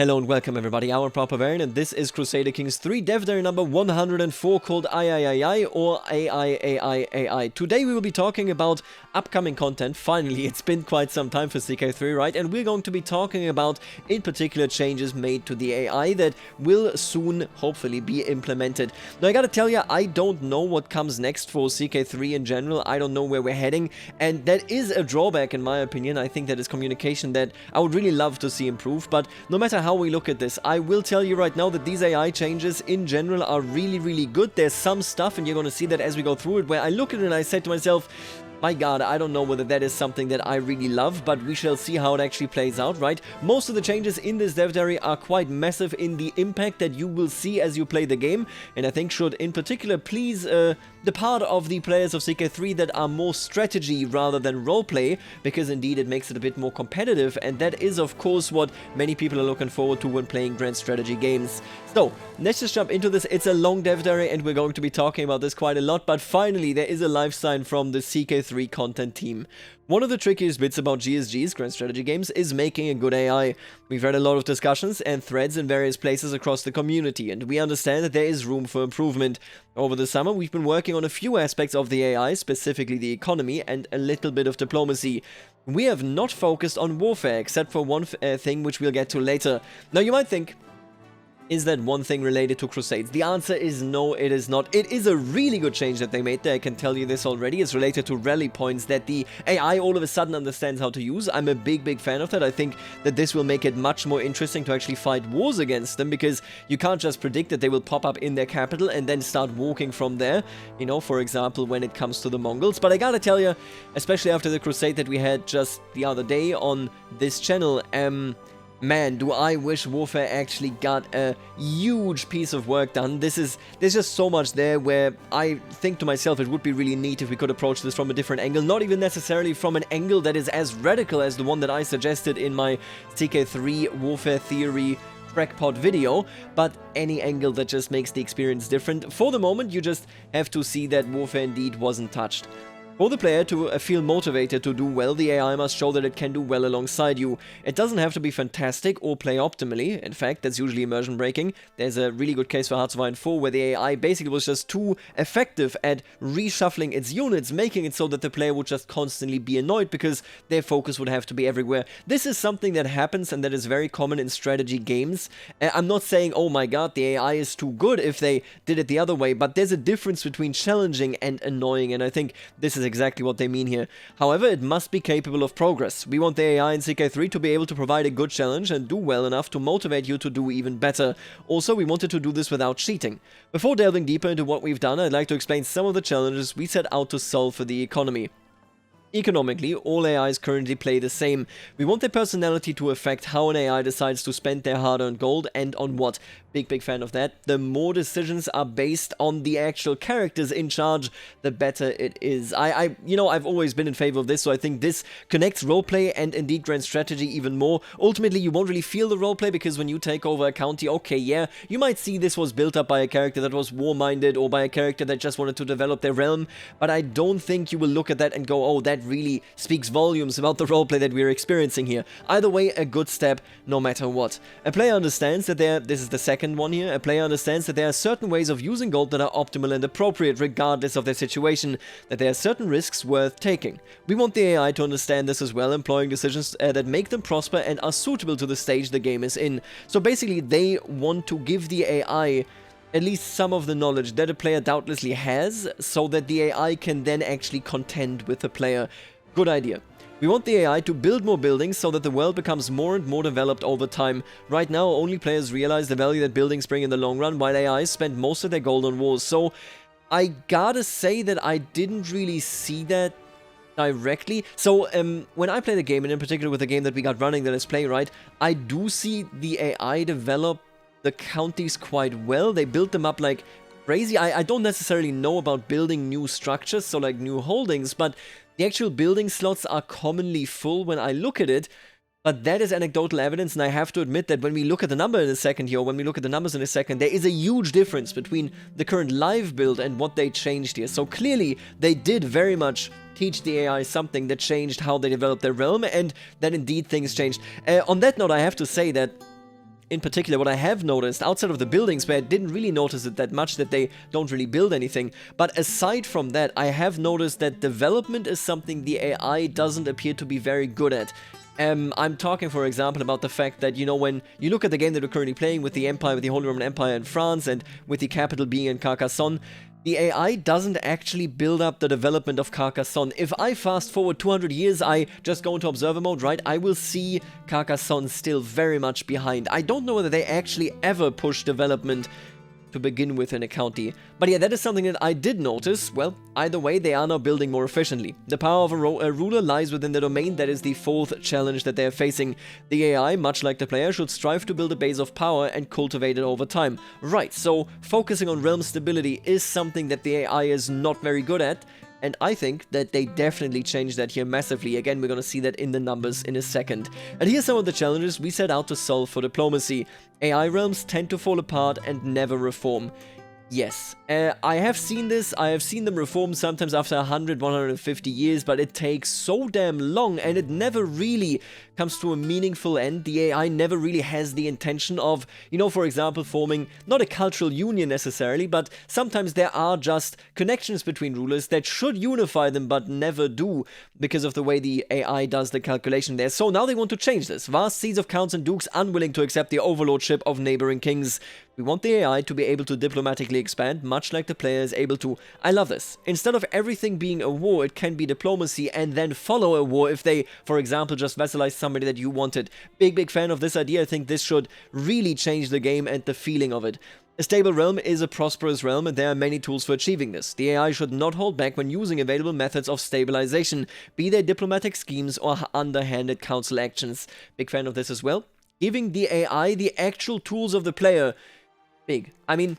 Hello and welcome everybody, I'm Proper Varian and this is Crusader Kings III Dev Diary number 104 called III or AI. Today we will be talking about upcoming content. Finally, it's been quite some time for CK3, right? And we're going to be talking about, in particular, changes made to the AI that will soon, hopefully, be implemented. Now I gotta tell you, I don't know what comes next for CK3 in general. I don't know where we're heading, and that is a drawback in my opinion. I think that is communication that I would really love to see improve, but no matter how we look at this, I will tell you right now that these AI changes in general are really good. There's some stuff, and you're going to see that as we go through it, where I look at it and I say to myself, my god, I don't know whether that is something that I really love, but we shall see how it actually plays out, right? Most of the changes in this dev diary are quite massive in the impact that you will see as you play the game, and I think should in particular please the part of the players of CK3 that are more strategy rather than roleplay, because indeed it makes it a bit more competitive, and that is of course what many people are looking forward to when playing grand strategy games. So, let's just jump into this. It's a long dev diary and we're going to be talking about this quite a lot, but finally there is a live sign from the CK3 content team. One of the trickiest bits about GSG's, Grand Strategy Games, is making a good AI. We've had a lot of discussions and threads in various places across the community, and we understand that there is room for improvement. Over the summer, we've been working on a few aspects of the AI, specifically the economy and a little bit of diplomacy. We have not focused on warfare, except for one thing which we'll get to later. Now you might think, is that one thing related to Crusades? The answer is no, it is not. It is a really good change that they made there, I can tell you this already. It's related to rally points that the AI all of a sudden understands how to use. I'm a big fan of that. I think that this will make it much more interesting to actually fight wars against them, because you can't just predict that they will pop up in their capital and then start walking from there, you know, for example, when it comes to the Mongols. But I gotta tell you, especially after the crusade that we had just the other day on this channel, man, do I wish warfare actually got a huge piece of work done. There's just so much there where I think to myself it would be really neat if we could approach this from a different angle, not even necessarily from an angle that is as radical as the one that I suggested in my CK3 warfare theory crackpot video, but any angle that just makes the experience different. For the moment, you just have to see that warfare indeed wasn't touched. For the player to feel motivated to do well, the AI must show that it can do well alongside you. It doesn't have to be fantastic or play optimally. In fact, that's usually immersion breaking. There's a really good case for Hearts of Iron 4 where the AI basically was just too effective at reshuffling its units, making it so that the player would just constantly be annoyed because their focus would have to be everywhere. This is something that happens and that is very common in strategy games. I'm not saying, oh my god, the AI is too good if they did it the other way, but there's a difference between challenging and annoying, and I think this is exactly what they mean here. However, it must be capable of progress. We want the AI in CK3 to be able to provide a good challenge and do well enough to motivate you to do even better. Also, we wanted to do this without cheating. Before delving deeper into what we've done, I'd like to explain some of the challenges we set out to solve for the economy. Economically, all AIs currently play the same. We want their personality to affect how an AI decides to spend their hard-earned gold and on what. Big fan of that. The more decisions are based on the actual characters in charge, the better it is. You know, I've always been in favor of this, so I think this connects roleplay and indeed grand strategy even more. Ultimately, you won't really feel the roleplay because when you take over a county, okay, yeah, you might see this was built up by a character that was war-minded or by a character that just wanted to develop their realm, but I don't think you will look at that and go, oh, that really speaks volumes about the roleplay that we're experiencing here. Either way, a good step, no matter what. A player understands that this is the second one here, a player understands that there are certain ways of using gold that are optimal and appropriate regardless of their situation, that there are certain risks worth taking. We want the AI to understand this as well, employing decisions that make them prosper and are suitable to the stage the game is in. So basically, they want to give the AI at least some of the knowledge that a player doubtlessly has, so that the AI can then actually contend with the player. Good idea. We want the AI to build more buildings so that the world becomes more and more developed over time. Right now, only players realize the value that buildings bring in the long run, while AIs spend most of their gold on wars. So, I gotta say that I didn't really see that directly. So, when I play the game, and in particular with the game that we got running, the Let's Play, right, I do see the AI develop the counties quite well. They build them up like crazy. I don't necessarily know about building new structures, so like new holdings, but the actual building slots are commonly full when I look at it, but that is anecdotal evidence, and I have to admit that when we look at the number in a second here, or when we look at the numbers in a second, there is a huge difference between the current live build and what they changed here. So clearly, they did very much teach the AI something that changed how they developed their realm, and that indeed things changed. On that note, I have to say that in particular, what I have noticed, outside of the buildings, where I didn't really notice it that much, that they don't really build anything, but aside from that, I have noticed that development is something the AI doesn't appear to be very good at. I'm talking, for example, about the fact that, you know, when you look at the game that we're currently playing with the Empire, with the Holy Roman Empire in France, and with the capital being in Carcassonne, the AI doesn't actually build up the development of Carcassonne. If I fast forward 200 years, I just go into observer mode, right, I will see Carcassonne still very much behind. I don't know whether they actually ever push development to begin with in a county. But yeah, that is something that I did notice. Well, either way, they are now building more efficiently. The power of a ruler lies within the domain. That is the fourth challenge that they are facing. The AI, much like the player, should strive to build a base of power and cultivate it over time. Right, so focusing on realm stability is something that the AI is not very good at. And I think that they definitely changed that here massively. Again, we're going to see that in the numbers in a second. And here's some of the challenges we set out to solve for diplomacy. AI realms tend to fall apart and never reform. Yes, I have seen this. I have seen them reform sometimes after 100, 150 years, but it takes so damn long and it never really comes to a meaningful end. The AI never really has the intention of, you know, for example, forming not a cultural union necessarily, but sometimes there are just connections between rulers that should unify them but never do because of the way the AI does the calculation there. So now they want to change this. Vast seas of counts and dukes unwilling to accept the overlordship of neighboring kings. We want the AI to be able to diplomatically expand, much like the player is able to. I love this. Instead of everything being a war, it can be diplomacy and then follow a war if they, for example, just vassalize somebody that you wanted. Big fan of this idea. I think this should really change the game and the feeling of it. A stable realm is a prosperous realm, and there are many tools for achieving this. The AI should not hold back when using available methods of stabilization, be they diplomatic schemes or underhanded council actions. Big fan of this as well. Giving the AI the actual tools of the player. Big. I mean,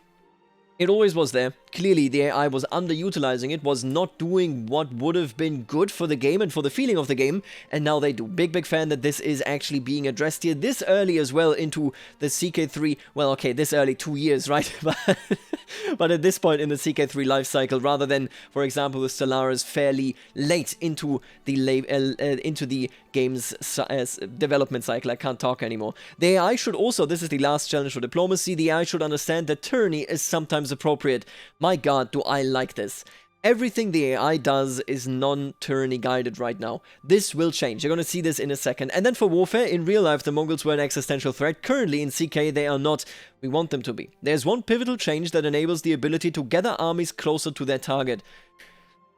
it always was there. Clearly, the AI was underutilizing it, was not doing what would have been good for the game and for the feeling of the game, and now they do. Big fan that this is actually being addressed here this early as well into the CK3. Well, okay, this early, 2 years, right? But at this point in the CK3 life cycle, rather than, for example, with Stellaris fairly late into the game's development cycle. I can't talk anymore. The AI should also, this is the last challenge for diplomacy, the AI should understand that tyranny is sometimes appropriate. My god, do I like this. Everything the AI does is non-tyranny guided right now. This will change. You're going to see this in a second. And then for warfare, in real life, the Mongols were an existential threat. Currently, in CK, they are not. We want them to be. There's one pivotal change that enables the ability to gather armies closer to their target.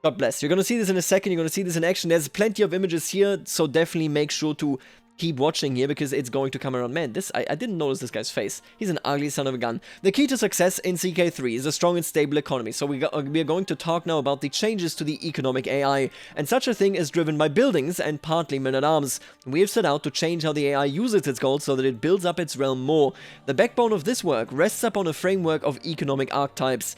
God bless. You're going to see this in a second. You're going to see this in action. There's plenty of images here, so definitely make sure to keep watching here because it's going to come around. Man, this I didn't notice this guy's face. He's an ugly son of a gun. The key to success in CK3 is a strong and stable economy. So we are going to talk now about the changes to the economic AI. And such a thing is driven by buildings and partly men-at-arms. We have set out to change how the AI uses its gold so that it builds up its realm more. The backbone of this work rests upon a framework of economic archetypes.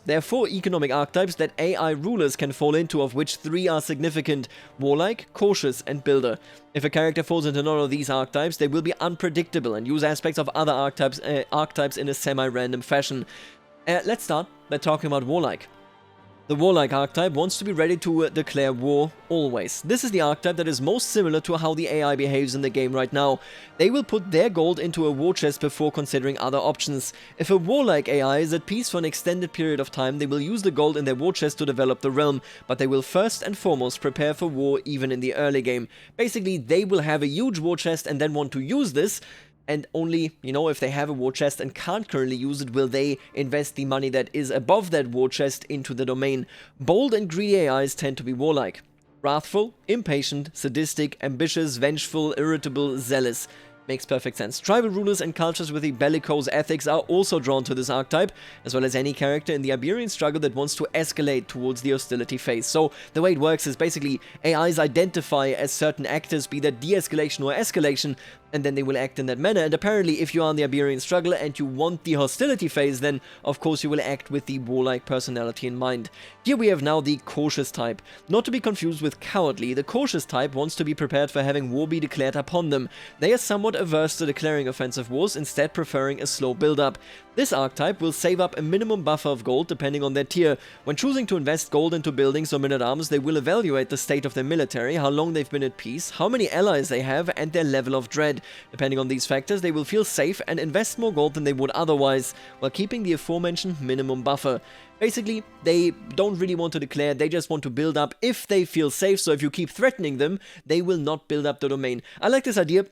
There are 4 economic archetypes that AI rulers can fall into, of which 3 are significant: Warlike, Cautious, and Builder. If a character falls into none of these archetypes, they will be unpredictable and use aspects of other archetypes in a semi-random fashion. Let's start by talking about Warlike. The Warlike archetype wants to be ready to declare war always. This is the archetype that is most similar to how the AI behaves in the game right now. They will put their gold into a war chest before considering other options. If a Warlike AI is at peace for an extended period of time, they will use the gold in their war chest to develop the realm, but they will first and foremost prepare for war even in the early game. Basically, they will have a huge war chest and then want to use this. And only, you know, if they have a war chest and can't currently use it, will they invest the money that is above that war chest into the domain. Bold and greedy AIs tend to be warlike. Wrathful, impatient, sadistic, ambitious, vengeful, irritable, zealous. Makes perfect sense. Tribal rulers and cultures with the bellicose ethics are also drawn to this archetype, as well as any character in the Iberian struggle that wants to escalate towards the hostility phase. So the way it works is basically AIs identify as certain actors, be that de-escalation or escalation, and then they will act in that manner. And apparently, if you are in the Iberian struggle and you want the hostility phase, then of course you will act with the warlike personality in mind. Here we have now the cautious type. Not to be confused with cowardly, the cautious type wants to be prepared for having war be declared upon them. They are somewhat averse to declaring offensive wars, instead preferring a slow build-up. This archetype will save up a minimum buffer of gold depending on their tier. When choosing to invest gold into buildings or men-at-arms, they will evaluate the state of their military, how long they've been at peace, how many allies they have, and their level of dread. Depending on these factors, they will feel safe and invest more gold than they would otherwise, while keeping the aforementioned minimum buffer. Basically, they don't really want to declare, they just want to build up if they feel safe, so if you keep threatening them, they will not build up the domain. I like this idea,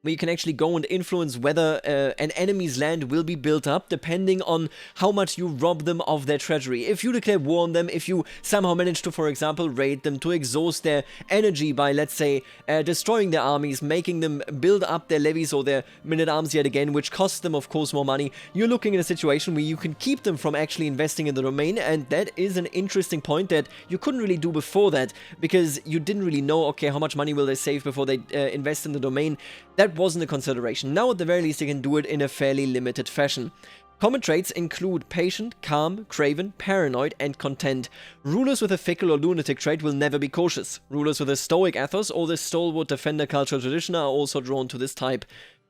where you can actually go and influence whether an enemy's land will be built up, depending on how much you rob them of their treasury. If you declare war on them, if you somehow manage to, for example, raid them, to exhaust their energy by, let's say, destroying their armies, making them build up their levies or their men-at-arms yet again, which costs them, of course, more money, you're looking at a situation where you can keep them from actually investing in the domain, and that is an interesting point that you couldn't really do before that, because you didn't really know, okay, how much money will they save before they invest in the domain. That wasn't a consideration. Now, at the very least, you can do it in a fairly limited fashion. Common traits include patient, calm, craven, paranoid, and content. Rulers with a fickle or lunatic trait will never be cautious. Rulers with a stoic ethos or the stalwart defender cultural tradition are also drawn to this type.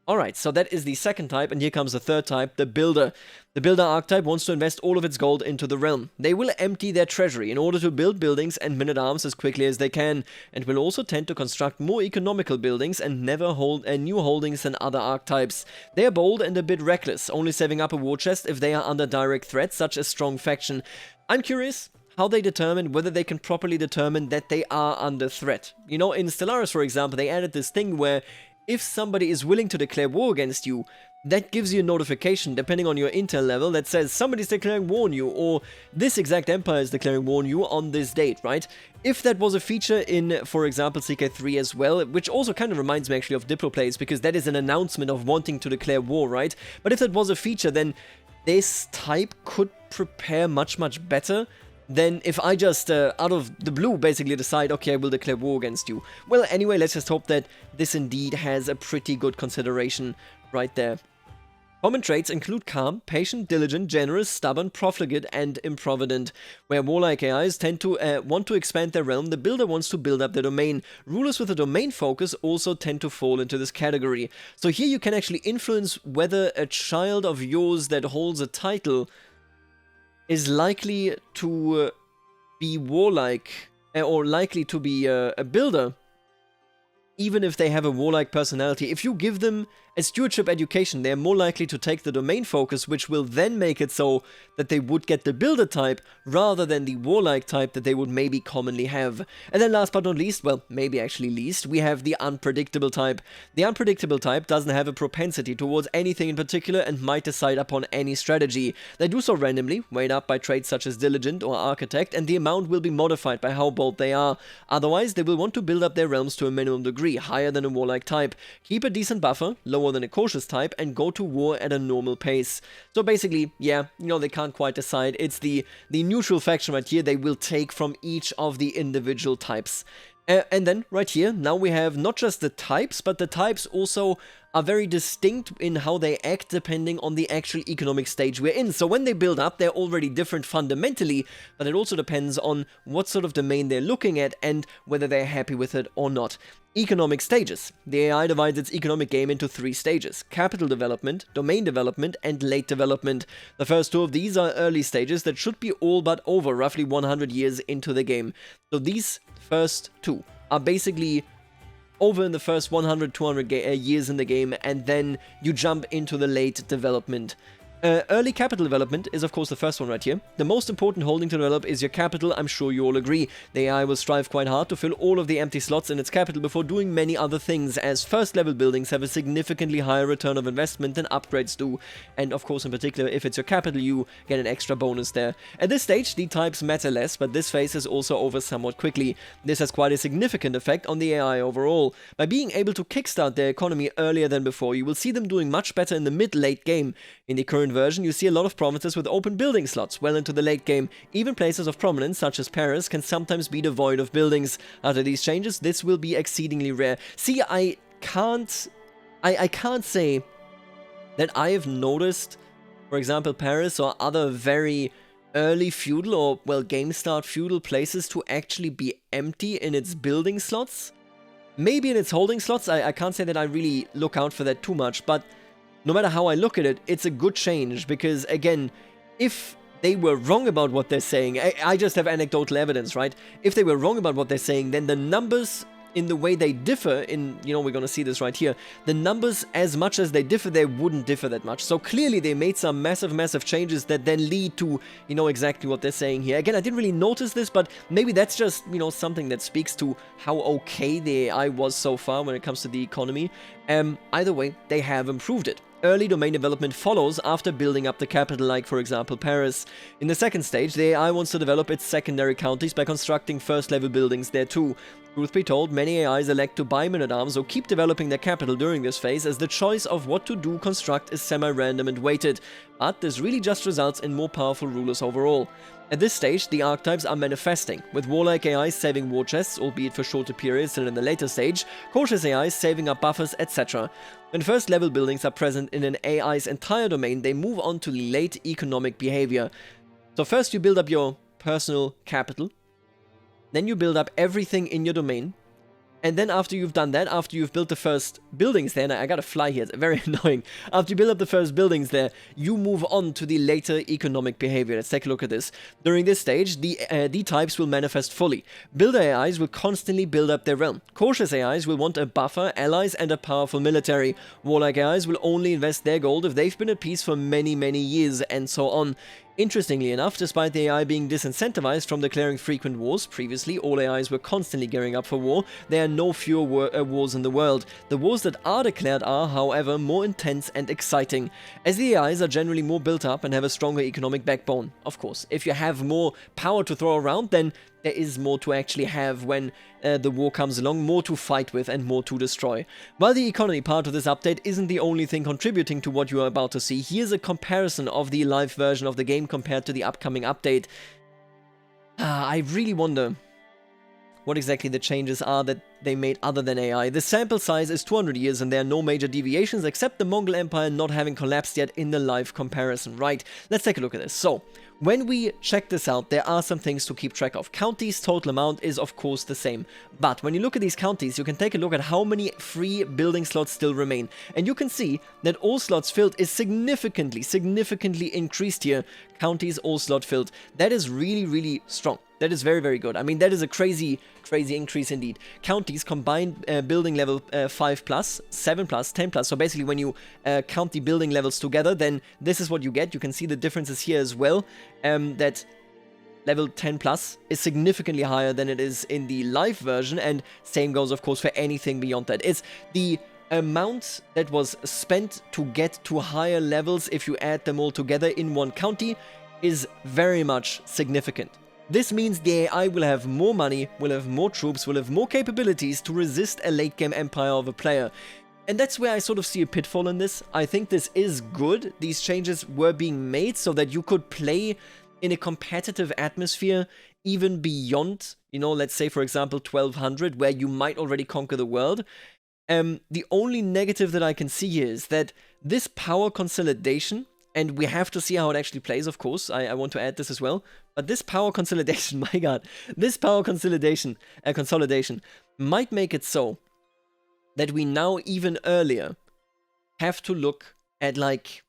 Alright, so that is the second type, and here comes the third type, the Builder. The Builder archetype wants to invest all of its gold into the realm. They will empty their treasury in order to build buildings and men-at-arms as quickly as they can, and will also tend to construct more economical buildings and never hold new holdings than other archetypes. They are bold and a bit reckless, only saving up a war chest if they are under direct threat, such as strong faction. I'm curious how they determine whether they can properly determine that they are under threat. You know, in Stellaris, for example, they added this thing where if somebody is willing to declare war against you, that gives you a notification, depending on your intel level, that says somebody's declaring war on you, or this exact empire is declaring war on you on this date, right? If that was a feature in, for example, CK3 as well, which also kind of reminds me actually of Diploplays, because that is an announcement of wanting to declare war, right? But if that was a feature, then this type could prepare much, much better than if I just, out of the blue, basically decide, okay, I will declare war against you. Well, anyway, let's just hope that this indeed has a pretty good consideration right there. Common traits include calm, patient, diligent, generous, stubborn, profligate, and improvident. Where warlike AIs tend to want to expand their realm, the Builder wants to build up their domain. Rulers with a domain focus also tend to fall into this category. So here you can actually influence whether a child of yours that holds a title is likely to be warlike, or likely to be a builder, even if they have a warlike personality. If you give them a stewardship education, they're more likely to take the domain focus, which will then make it so that they would get the builder type rather than the warlike type that they would maybe commonly have. And then last but not least, well, maybe actually least, we have the unpredictable type. The unpredictable type doesn't have a propensity towards anything in particular and might decide upon any strategy. They do so randomly, weighed up by traits such as diligent or architect, and the amount will be modified by how bold they are. Otherwise, they will want to build up their realms to a minimum degree, higher than a warlike type. Keep a decent buffer, lower than a cautious type, and go to war at a normal pace. So basically, yeah, you know, they can't quite decide. It's the neutral faction right here they will take from each of the individual types. And then, right here, now we have not just the types, but the types also are very distinct in how they act depending on the actual economic stage we're in. So when they build up, they're already different fundamentally, but it also depends on what sort of domain they're looking at and whether they're happy with it or not. Economic stages. The AI divides its economic game into 3 stages: capital development, domain development, and late development. The first 2 of these are early stages that should be all but over roughly 100 years into the game. So these first 2 are basically over in the first 100, 200 years in the game, and then you jump into the late development. Early capital development is of course the first one right here. The most important holding to develop is your capital, I'm sure you all agree. The AI will strive quite hard to fill all of the empty slots in its capital before doing many other things, as first level buildings have a significantly higher return of investment than upgrades do. And of course, in particular, if it's your capital, you get an extra bonus there. At this stage, the types matter less, but this phase is also over somewhat quickly. This has quite a significant effect on the AI overall. By being able to kickstart their economy earlier than before, you will see them doing much better in the mid-late game. In the current version, you see a lot of provinces with open building slots well into the late game. Even places of prominence, such as Paris, can sometimes be devoid of buildings. After these changes, this will be exceedingly rare. See, I can't say that I have noticed, for example, Paris or other very early feudal or, well, game start feudal places to actually be empty in its building slots. Maybe in its holding slots, I can't say that I really look out for that too much, but no matter how I look at it, it's a good change, because, again, if they were wrong about what they're saying, I just have anecdotal evidence, right? If they were wrong about what they're saying, then the numbers in the way they differ in, you know, we're gonna see this right here, the numbers, as much as they differ, they wouldn't differ that much. So clearly they made some massive changes that then lead to, you know, exactly what they're saying here. Again, I didn't really notice this, but maybe that's just, you know, something that speaks to how okay the AI was so far when it comes to the economy. Either way, they have improved it. Early domain development follows after building up the capital, like for example Paris. In the second stage, the AI wants to develop its secondary counties by constructing first-level buildings there too. Truth be told, many AIs elect to buy men-at-arms or keep developing their capital during this phase, as the choice of what to do construct is semi-random and weighted, but this really just results in more powerful rulers overall. At this stage, the archetypes are manifesting, with warlike AIs saving war chests, albeit for shorter periods than in the later stage, cautious AIs saving up buffers, etc. When first level buildings are present in an AI's entire domain, they move on to late economic behavior. So first you build up your personal capital, then you build up everything in your domain, and then after you've done that, after you've built the first buildings there, and I gotta fly here, it's very annoying. After you build up the first buildings there, you move on to the later economic behavior. Let's take a look at this. During this stage, the types will manifest fully. Builder AIs will constantly build up their realm. Cautious AIs will want a buffer, allies, and a powerful military. Warlike AIs will only invest their gold if they've been at peace for many years, and so on. Interestingly enough, despite the AI being disincentivized from declaring frequent wars, previously all AIs were constantly gearing up for war, there are no fewer wars in the world. The wars that are declared are, however, more intense and exciting, as the AIs are generally more built up and have a stronger economic backbone. Of course, if you have more power to throw around, then there is more to actually have when the war comes along, more to fight with and more to destroy. While the economy part of this update isn't the only thing contributing to what you are about to see, here's a comparison of the live version of the game compared to the upcoming update. I really wonder what exactly the changes are that they made other than AI. The sample size is 200 years and there are no major deviations except the Mongol Empire not having collapsed yet in the live comparison. Right, let's take a look at this. So, when we check this out, there are some things to keep track of. Counties' total amount is of course the same, but when you look at these counties, you can take a look at how many free building slots still remain, and you can see that all slots filled is significantly increased here. Counties all slot filled. That is really strong. That is very good. I mean, that is a crazy increase indeed. Counties combined building level 5 plus, 7 plus, 10 plus. So basically when you count the building levels together, then this is what you get. You can see the differences here as well. That level 10 plus is significantly higher than it is in the live version, and same goes of course for anything beyond that. It's the amount that was spent to get to higher levels if you add them all together in one county is very much significant. This means the AI will have more money, will have more troops, will have more capabilities to resist a late game empire of a player. And that's where I sort of see a pitfall in this. I think this is good. These changes were being made so that you could play in a competitive atmosphere even beyond, you know, let's say for example 1200, where you might already conquer the world. The only negative that I can see here is that this power consolidation, and we have to see how it actually plays, of course, I want to add this as well, but this power consolidation, my god, this power consolidation might make it so that we now even earlier have to look at like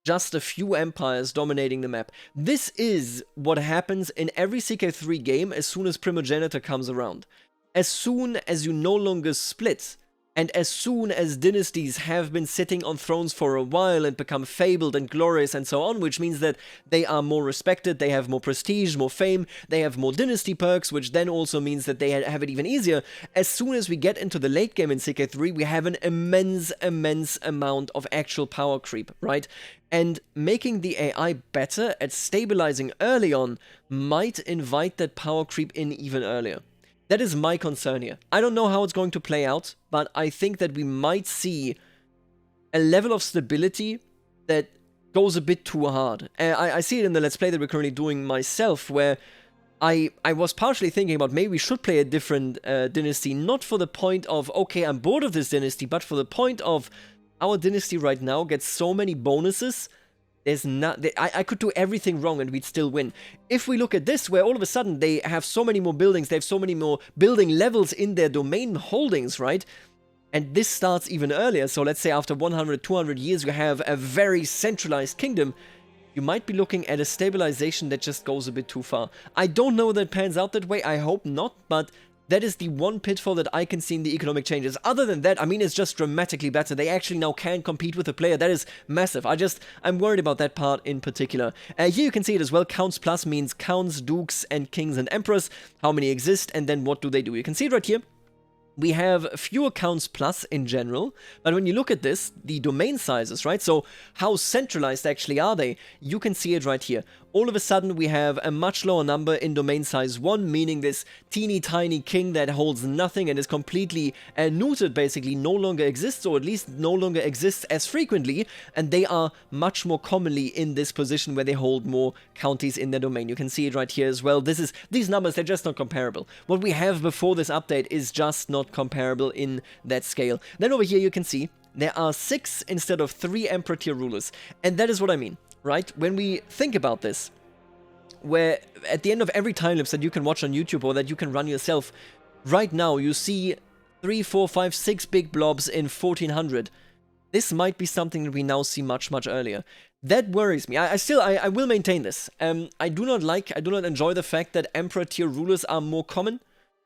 just a few empires dominating the map. This is what happens in every CK3 game as soon as Primogenitor comes around. As soon as you no longer split, and as soon as dynasties have been sitting on thrones for a while and become fabled and glorious and so on, which means that they are more respected, they have more prestige, more fame, they have more dynasty perks, which then also means that they have it even easier. As soon as we get into the late game in CK3, we have an immense amount of actual power creep, right? And making the AI better at stabilizing early on might invite that power creep in even earlier. That is my concern here. I don't know how it's going to play out, but I think that we might see a level of stability that goes a bit too hard. I see it in the Let's Play that we're currently doing myself, where I was partially thinking about maybe we should play a different dynasty, not for the point of, okay, I'm bored of this dynasty, but for the point of our dynasty right now gets so many bonuses. I could do everything wrong and we'd still win. If we look at this, where all of a sudden they have so many more buildings, they have so many more building levels in their domain holdings, right? And this starts even earlier, so let's say after 100, 200 years you have a very centralized kingdom, you might be looking at a stabilization that just goes a bit too far. I don't know that it pans out that way, I hope not, but That is the one pitfall that I can see in the economic changes. Other than that, I mean, it's just dramatically better. They actually now can compete with a player. That is massive. I'm worried about that part in particular. Here you can see it as well. Counts plus means counts, dukes, and kings and emperors. How many exist, and then what do they do? You can see it right here. We have fewer counts plus in general, but when you look at this, the domain sizes, right? So how centralized actually are they? You can see it right here. All of a sudden we have a much lower number in domain size 1, meaning this teeny tiny king that holds nothing and is completely neutered basically no longer exists, or at least no longer exists as frequently, and they are much more commonly in this position where they hold more counties in their domain. You can see it right here as well. These numbers, they're just not comparable. What we have before this update is just not comparable in that scale. Then over here you can see there are 6 instead of 3 emperor tier rulers, and that is what I mean. Right? When we think about this, where at the end of every time lapse that you can watch on YouTube or that you can run yourself, right now you see 3, 4, 5, 6 big blobs in 1400. This might be something that we now see much, much earlier. That worries me. I will maintain this. I do not enjoy the fact that emperor tier rulers are more common.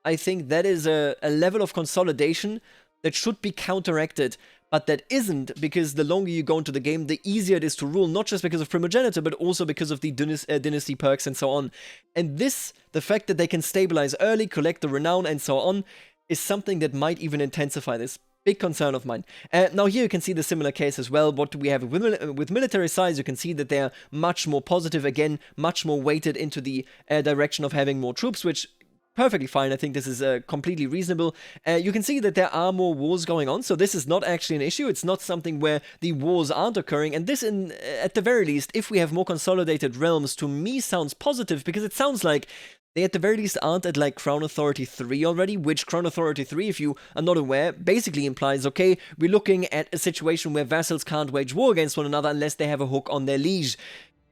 I think that is a level of consolidation that should be counteracted, but that isn't, because the longer you go into the game, the easier it is to rule, not just because of primogeniture, but also because of the dynasty perks and so on. And this, the fact that they can stabilize early, collect the renown and so on, is something that might even intensify this. Big concern of mine. Now here you can see the similar case as well. What do we have with military size? You can see that they are much more positive, again, much more weighted into the direction of having more troops, which perfectly fine. I think this is completely reasonable. You can see that there are more wars going on, so this is not actually an issue. It's not something where the wars aren't occurring, and this, at the very least, if we have more consolidated realms, to me sounds positive, because it sounds like they at the very least aren't at like Crown Authority 3 already, which Crown Authority 3, if you are not aware, basically implies, okay, we're looking at a situation where vassals can't wage war against one another unless they have a hook on their liege.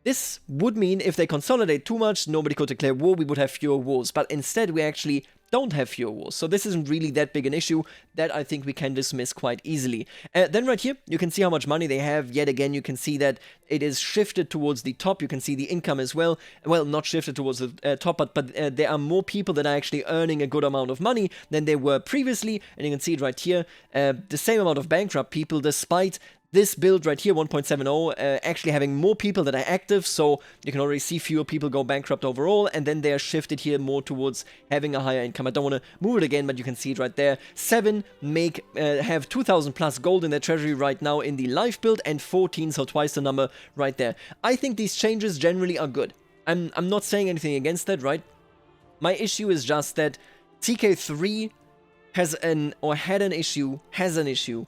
This would mean if they consolidate too much, nobody could declare war, we would have fewer wars. But instead, we actually don't have fewer wars. So this isn't really that big an issue that I think we can dismiss quite easily. Then right here, you can see how much money they have. Yet again, you can see that it is shifted towards the top. You can see the income as well. Well, not shifted towards the top, but there are more people that are actually earning a good amount of money than they were previously. And you can see it right here. The same amount of bankrupt people, despite this build right here, 1.70, actually having more people that are active, so you can already see fewer people go bankrupt overall, and then they are shifted here more towards having a higher income. I don't want to move it again, but you can see it right there. 7 have 2,000 plus gold in their treasury right now in the life build, and 14, so twice the number right there. I think these changes generally are good. I'm not saying anything against that, right? My issue is just that TK3 has an issue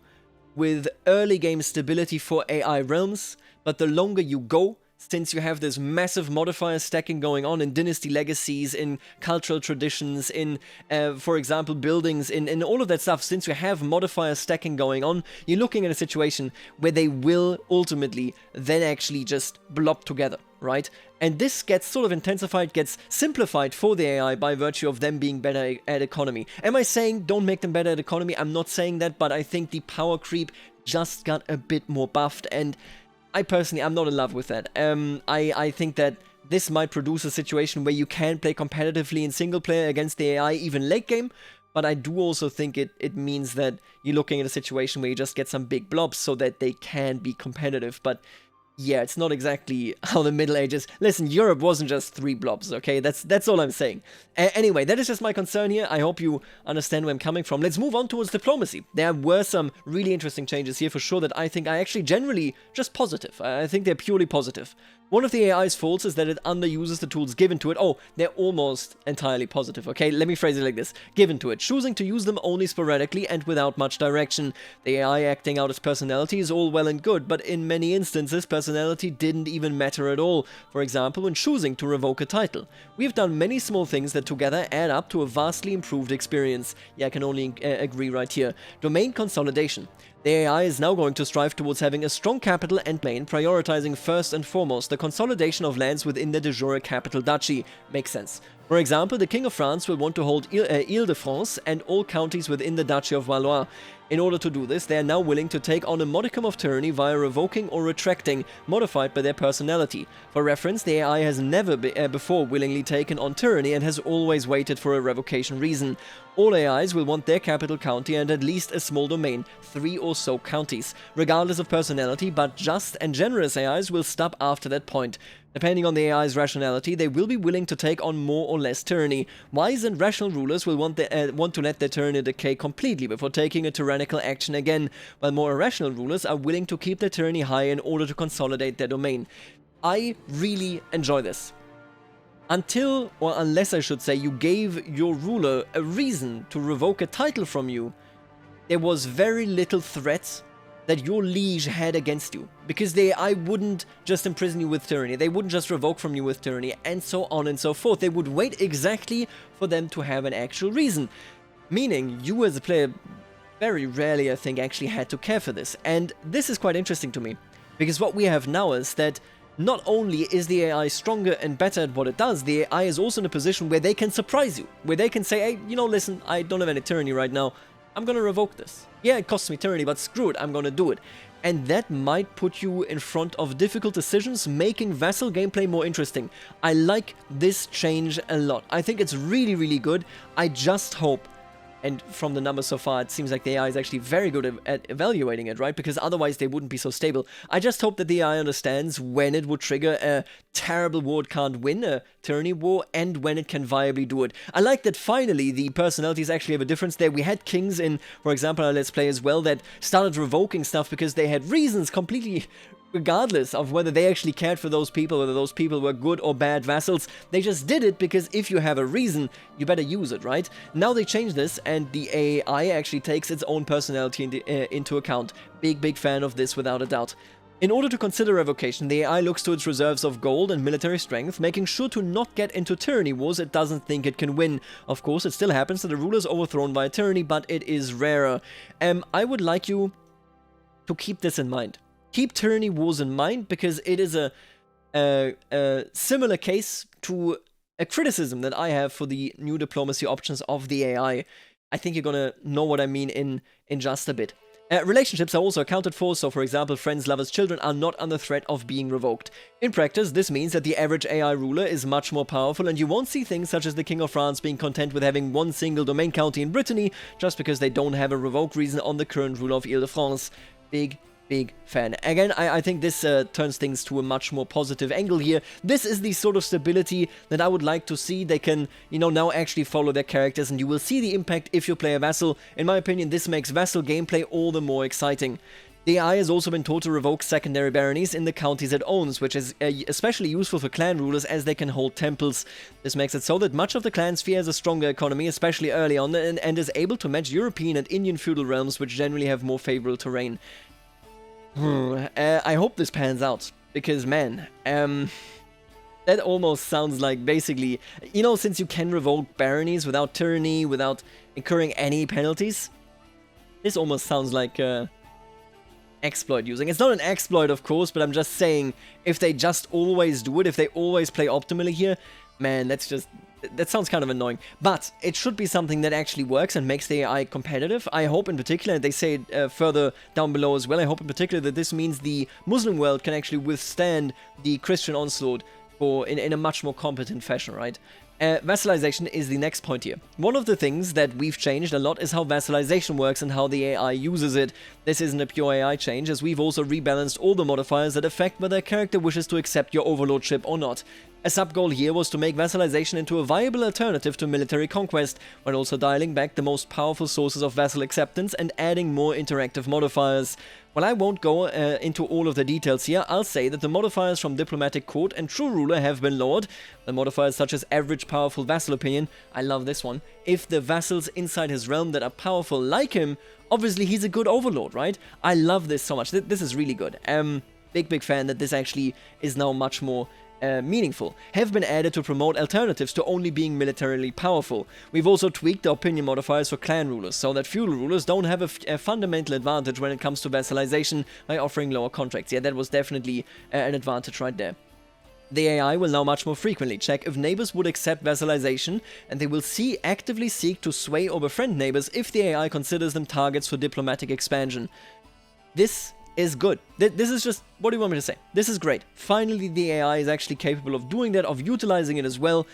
with early game stability for AI realms, but the longer you go, since you have this massive modifier stacking going on in dynasty legacies, in cultural traditions, in, for example, buildings, in all of that stuff, since you have modifier stacking going on, you're looking at a situation where they will ultimately then actually just blob together, right? And this gets sort of intensified, gets simplified for the AI by virtue of them being better at economy. Am I saying don't make them better at economy? I'm not saying that, but I think the power creep just got a bit more buffed, and I personally, I'm not in love with that. I think that this might produce a situation where you can play competitively in single player against the AI, even late game, but I do also think it means that you're looking at a situation where you just get some big blobs so that they can be competitive, but yeah, it's not exactly how the Middle Ages... Listen, Europe wasn't just 3 blobs, okay? That's all I'm saying. Anyway, that is just my concern here. I hope you understand where I'm coming from. Let's move on towards diplomacy. There were some really interesting changes here for sure that I think are actually generally just positive. I think they're purely positive. One of the AI's faults is that it underuses the tools given to it. Oh, they're almost entirely positive, okay? Let me phrase it like this. Given to it. Choosing to use them only sporadically and without much direction. The AI acting out its personality is all well and good, but in many instances, personality didn't even matter at all. For example, when choosing to revoke a title. We've done many small things that together add up to a vastly improved experience. Yeah, I can only agree right here. Domain consolidation. The AI is now going to strive towards having a strong capital and domain, prioritizing first and foremost the consolidation of lands within the de jure capital duchy. Makes sense. For example, the King of France will want to hold Ile-de-France and all counties within the Duchy of Valois. In order to do this, they are now willing to take on a modicum of tyranny via revoking or retracting, modified by their personality. For reference, the AI has never before willingly taken on tyranny and has always waited for a revocation reason. All AIs will want their capital county and at least a small domain, 3 or so counties, regardless of personality, but just and generous AIs will stop after that point. Depending on the AI's rationality, they will be willing to take on more or less tyranny. Wise and rational rulers will want to let their tyranny decay completely before taking a tyrannical action again, while more irrational rulers are willing to keep their tyranny high in order to consolidate their domain. I really enjoy this. Until, or unless I should say, you gave your ruler a reason to revoke a title from you, there was very little threat that your liege had against you, because the AI wouldn't just imprison you with tyranny, they wouldn't just revoke from you with tyranny, and so on and so forth. They would wait exactly for them to have an actual reason, meaning you as a player very rarely, I think, actually had to care for this. And this is quite interesting to me, because what we have now is that not only is the AI stronger and better at what it does, the AI is also in a position where they can surprise you, where they can say, hey, you know, listen, I don't have any tyranny right now, I'm gonna revoke this. Yeah, it costs me tyranny, but screw it, I'm gonna do it. And that might put you in front of difficult decisions, making vassal gameplay more interesting. I like this change a lot. I think it's really, really good. I just hope, and from the numbers so far, it seems like the AI is actually very good at evaluating it, right? Because otherwise they wouldn't be so stable. I just hope that the AI understands when it would trigger a terrible war it can't win, a tyranny war, and when it can viably do it. I like that finally the personalities actually have a difference there. We had kings in, for example, our Let's Play as well, that started revoking stuff because they had reasons completely regardless of whether they actually cared for those people, whether those people were good or bad vassals. They just did it because if you have a reason, you better use it, right? Now they change this and the AI actually takes its own personality into account. Big fan of this without a doubt. In order to consider revocation, the AI looks to its reserves of gold and military strength, making sure to not get into tyranny wars it doesn't think it can win. Of course, it still happens that the ruler is overthrown by a tyranny, but it is rarer. I would like you to keep this in mind. Keep tyranny wars in mind, because it is a similar case to a criticism that I have for the new diplomacy options of the AI. I think you're gonna know what I mean in just a bit. Relationships are also accounted for, so for example, friends, lovers, children are not under threat of being revoked. In practice, this means that the average AI ruler is much more powerful, and you won't see things such as the King of France being content with having one single domain county in Brittany, just because they don't have a revoke reason on the current ruler of Ile-de-France. Big fan. Again, I think this turns things to a much more positive angle here. This is the sort of stability that I would like to see. They can, you know, now actually follow their characters, and you will see the impact if you play a vassal. In my opinion, this makes vassal gameplay all the more exciting. The AI has also been taught to revoke secondary baronies in the counties it owns, which is especially useful for clan rulers as they can hold temples. This makes it so that much of the clan sphere has a stronger economy, especially early on, and is able to match European and Indian feudal realms, which generally have more favorable terrain. I hope this pans out, because man, that almost sounds like basically, you know, since you can revoke baronies without tyranny, without incurring any penalties, this almost sounds like exploit using. It's not an exploit, of course, but I'm just saying, if they just always do it, if they always play optimally here, man, that sounds kind of annoying. But it should be something that actually works and makes the AI competitive. I hope in particular, and they say it further down below as well, I hope in particular that this means the Muslim world can actually withstand the Christian onslaught in a much more competent fashion, right? Vassalization is the next point here. One of the things that we've changed a lot is how vassalization works and how the AI uses it. This isn't a pure AI change, as we've also rebalanced all the modifiers that affect whether a character wishes to accept your overlordship or not. A sub-goal here was to make vassalization into a viable alternative to military conquest, while also dialing back the most powerful sources of vassal acceptance and adding more interactive modifiers. While I won't go into all of the details here, I'll say that the modifiers from Diplomatic Court and True Ruler have been lowered. The modifiers such as Average Powerful Vassal Opinion, I love this one. If the vassals inside his realm that are powerful like him, obviously he's a good overlord, right? I love this so much. This is really good. Big fan that this actually is now much more meaningful, have been added to promote alternatives to only being militarily powerful. We've also tweaked the opinion modifiers for clan rulers, so that feudal rulers don't have a fundamental advantage when it comes to vassalization by offering lower contracts. Yeah, that was definitely an advantage right there. The AI will now much more frequently check if neighbors would accept vassalization, and they will actively seek to sway or befriend neighbors if the AI considers them targets for diplomatic expansion. This is good. This is just, what do you want me to say? This is great. Finally, the AI is actually capable of doing that, of utilizing it as well.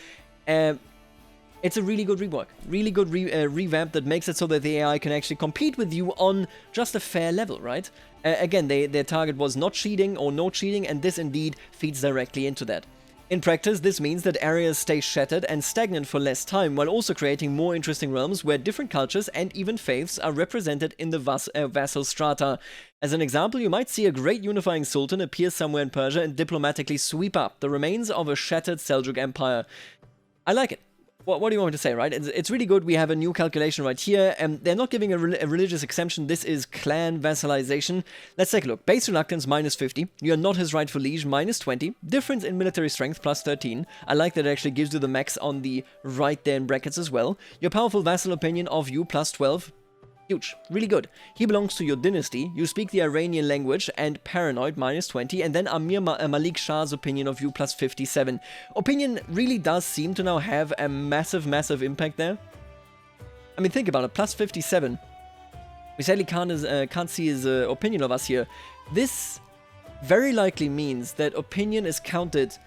It's a really good rework, really good revamp that makes it so that the AI can actually compete with you on just a fair level, right? Again, their target was not cheating or no cheating, and this indeed feeds directly into that. In practice, this means that areas stay shattered and stagnant for less time, while also creating more interesting realms where different cultures and even faiths are represented in the vassal strata. As an example, you might see a great unifying sultan appear somewhere in Persia and diplomatically sweep up the remains of a shattered Seljuk empire. I like it. What do you want me to say, right? It's really good. We have a new calculation right here, and they're not giving a religious exemption. This is clan vassalization. Let's take a look. Base reluctance, -50. You're not his rightful liege, -20. Difference in military strength, +13. I like that it actually gives you the max on the right there in brackets as well. Your powerful vassal opinion of you, +12. Huge. Really good. He belongs to your dynasty. You speak the Iranian language and paranoid, -20. And then Amir Malik Shah's opinion of you, +57. Opinion really does seem to now have a massive impact there. I mean, think about it. +57. We sadly can't see his opinion of us here. This very likely means that opinion is counted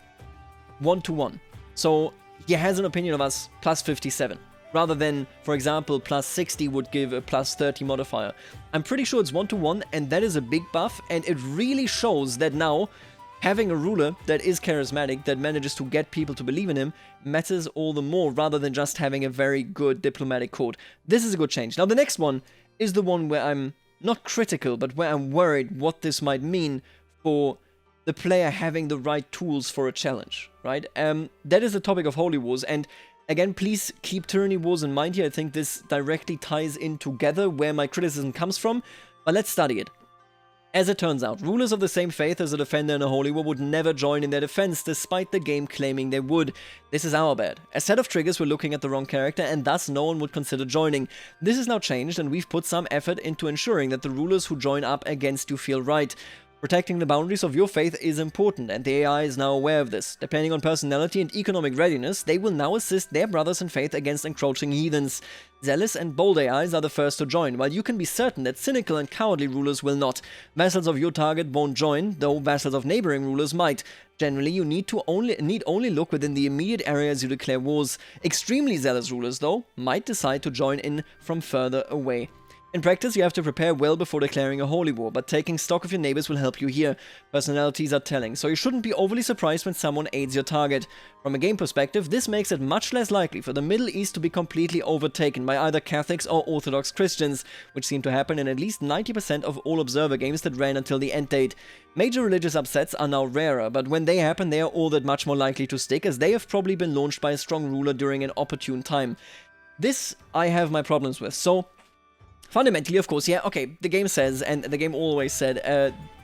1-to-1. So he has an opinion of us +57. Rather than, for example, +60 would give a +30 modifier. I'm pretty sure it's 1-to-1, and that is a big buff, and it really shows that now having a ruler that is charismatic, that manages to get people to believe in him, matters all the more, rather than just having a very good diplomatic court. This is a good change. Now, the next one is the one where I'm not critical, but where I'm worried what this might mean for the player having the right tools for a challenge, right? That is the topic of Holy Wars, and again, please keep Tyranny Wars in mind here. I think this directly ties in together where my criticism comes from, but let's study it. As it turns out, rulers of the same faith as a defender in a holy war would never join in their defense, despite the game claiming they would. This is our bad. A set of triggers were looking at the wrong character, and thus no one would consider joining. This is now changed, and we've put some effort into ensuring that the rulers who join up against you feel right. Protecting the boundaries of your faith is important, and the AI is now aware of this. Depending on personality and economic readiness, they will now assist their brothers in faith against encroaching heathens. Zealous and bold AIs are the first to join, while you can be certain that cynical and cowardly rulers will not. Vassals of your target won't join, though vassals of neighboring rulers might. Generally, you need only look within the immediate areas you declare wars. Extremely zealous rulers, though, might decide to join in from further away. In practice, you have to prepare well before declaring a holy war, but taking stock of your neighbors will help you here. Personalities are telling, so you shouldn't be overly surprised when someone aids your target. From a game perspective, this makes it much less likely for the Middle East to be completely overtaken by either Catholics or Orthodox Christians, which seem to happen in at least 90% of all Observer games that ran until the end date. Major religious upsets are now rarer, but when they happen, they are all that much more likely to stick, as they have probably been launched by a strong ruler during an opportune time. This I have my problems with, so fundamentally, of course, yeah, okay, the game says, and the game always said,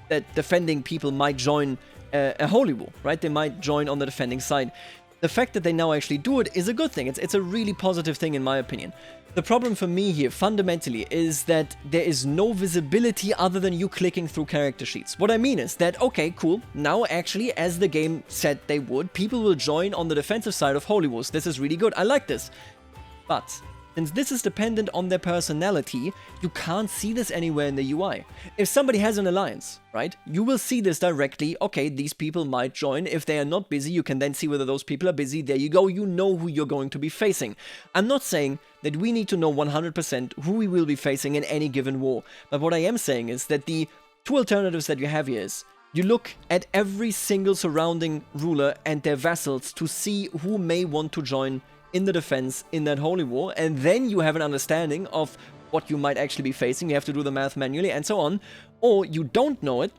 that defending people might join a holy war, right? They might join on the defending side. The fact that they now actually do it is a good thing. It's a really positive thing in my opinion. The problem for me here, fundamentally, is that there is no visibility other than you clicking through character sheets. What I mean is that, okay, cool, now actually, as the game said they would, people will join on the defensive side of holy wars. This is really good. I like this. But since this is dependent on their personality, you can't see this anywhere in the UI. If somebody has an alliance, right, you will see this directly. Okay, these people might join. If they are not busy, you can then see whether those people are busy. There you go. You know who you're going to be facing. I'm not saying that we need to know 100% who we will be facing in any given war. But what I am saying is that the two alternatives that you have here is you look at every single surrounding ruler and their vassals to see who may want to join in the defense in that holy war, and then you have an understanding of what you might actually be facing. You have to do the math manually and so on, or you don't know it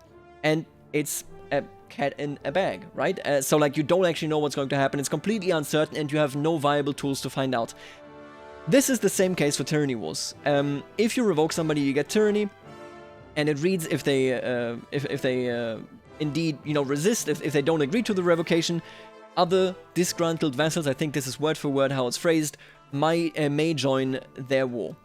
and it's a cat in a bag, right? So like you don't actually know what's going to happen. It's completely uncertain and you have no viable tools to find out. This is the same case for Tyranny Wars. If you revoke somebody, you get Tyranny, and it reads if they indeed, you know, resist, if they don't agree to the revocation. Other disgruntled vassals, I think this is word for word how it's phrased, may join their war.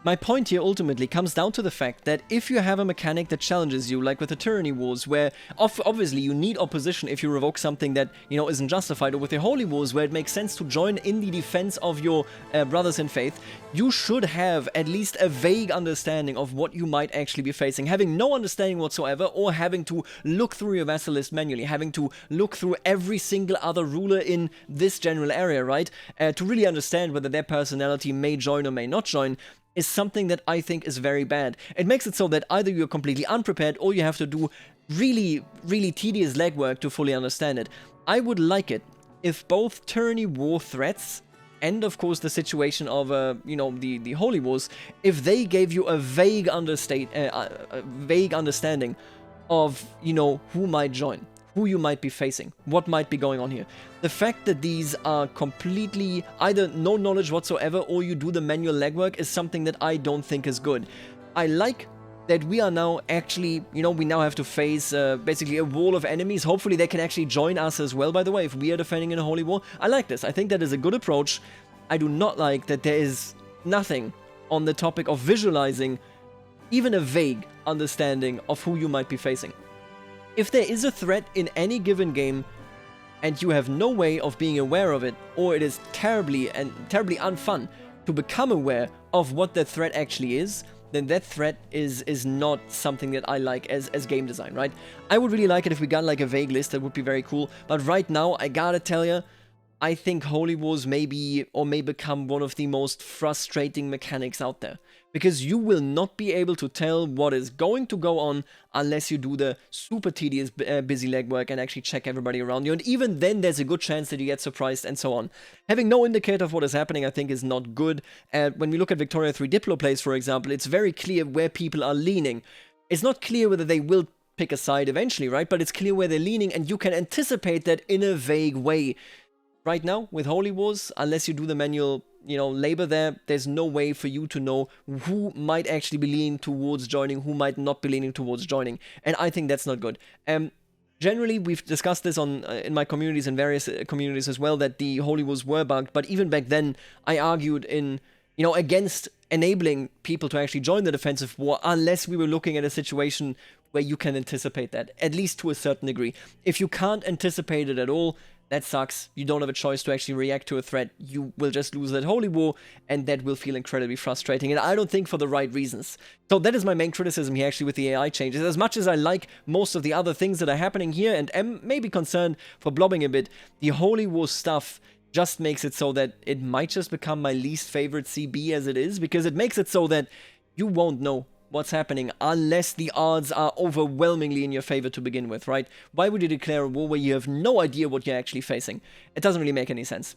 My point here ultimately comes down to the fact that if you have a mechanic that challenges you, like with the Tyranny Wars, where obviously you need opposition if you revoke something that, you know, isn't justified, or with the Holy Wars, where it makes sense to join in the defense of your brothers in faith, you should have at least a vague understanding of what you might actually be facing. Having no understanding whatsoever, or having to look through your vassal list manually, having to look through every single other ruler in this general area, right, to really understand whether their personality may join or may not join, is something that I think is very bad. It makes it so that either you're completely unprepared or you have to do really, really tedious legwork to fully understand it. I would like it if both Tyranny War threats and, of course, the situation of, you know, the Holy Wars, if they gave you a vague understanding of, you know, who might join, who you might be facing, what might be going on here. The fact that these are completely either no knowledge whatsoever or you do the manual legwork is something that I don't think is good. I like that we are now actually, you know, we now have to face basically a wall of enemies. Hopefully they can actually join us as well, by the way, if we are defending in a holy war. I like this. I think that is a good approach. I do not like that there is nothing on the topic of visualizing even a vague understanding of who you might be facing. If there is a threat in any given game and you have no way of being aware of it, or it is terribly unfun to become aware of what that threat actually is, then that threat is not something that I like as game design, right? I would really like it if we got like a vague list. That would be very cool. But right now, I gotta tell you, I think Holy Wars may become one of the most frustrating mechanics out there. Because you will not be able to tell what is going to go on unless you do the super tedious busy legwork and actually check everybody around you. And even then, there's a good chance that you get surprised and so on. Having no indicator of what is happening, I think, is not good. When we look at Victoria 3 Diplo plays, for example, it's very clear where people are leaning. It's not clear whether they will pick a side eventually, right? But it's clear where they're leaning, and you can anticipate that in a vague way. Right now, with Holy Wars, unless you do the manual, you know, labor there's no way for you to know who might actually be leaning towards joining, who might not be leaning towards joining. And I think that's not good. Generally, we've discussed this in my communities and various communities as well, that the Holy Wars were bugged. But even back then, I argued against enabling people to actually join the defensive war unless we were looking at a situation where you can anticipate that, at least to a certain degree. If you can't anticipate it at all, that sucks. You don't have a choice to actually react to a threat. You will just lose that Holy War, and that will feel incredibly frustrating, and I don't think for the right reasons. So that is my main criticism here, actually, with the AI changes. As much as I like most of the other things that are happening here, and am maybe concerned for blobbing a bit, the Holy War stuff just makes it so that it might just become my least favorite CB as it is, because it makes it so that you won't know what's happening unless the odds are overwhelmingly in your favor to begin with, right? Why would you declare a war where you have no idea what you're actually facing? It doesn't really make any sense.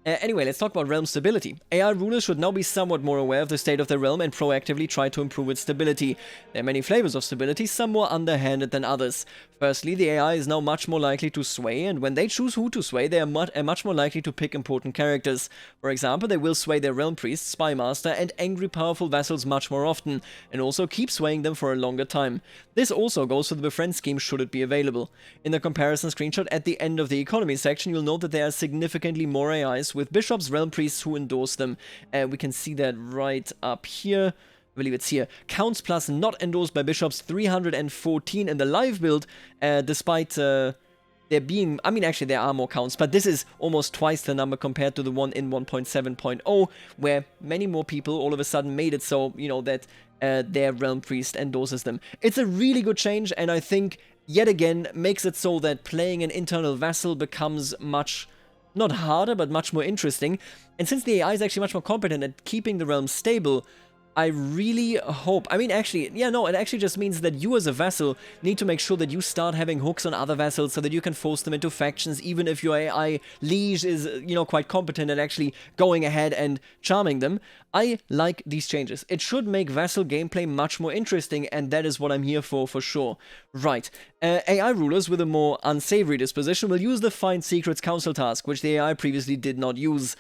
Anyway, let's talk about realm stability. AI rulers should now be somewhat more aware of the state of their realm and proactively try to improve its stability. There are many flavors of stability, some more underhanded than others. Firstly, the AI is now much more likely to sway, and when they choose who to sway, they are much more likely to pick important characters. For example, they will sway their realm priest, spy master, and angry powerful vassals much more often, and also keep swaying them for a longer time. This also goes for the befriend scheme should it be available. In the comparison screenshot at the end of the economy section, you'll note that there are significantly more AIs with bishops, realm priests who endorse them. We can see that right up here. I believe it's here. Counts plus not endorsed by bishops, 314 in the live build, despite there being, I mean, actually there are more counts, but this is almost twice the number compared to the one in 1.7.0, where many more people all of a sudden made it so, you know, that their realm priest endorses them. It's a really good change, and I think, yet again, makes it so that playing an internal vassal becomes much, not harder, but much more interesting. And since the AI is actually much more competent at keeping the realm stable, I really hope, I mean, actually, yeah, no, it actually just means that you as a vassal need to make sure that you start having hooks on other vassals so that you can force them into factions, even if your AI liege is, you know, quite competent at actually going ahead and charming them. I like these changes. It should make vassal gameplay much more interesting, and that is what I'm here for sure. Right, AI rulers with a more unsavory disposition will use the Find Secrets Council task, which the AI previously did not use.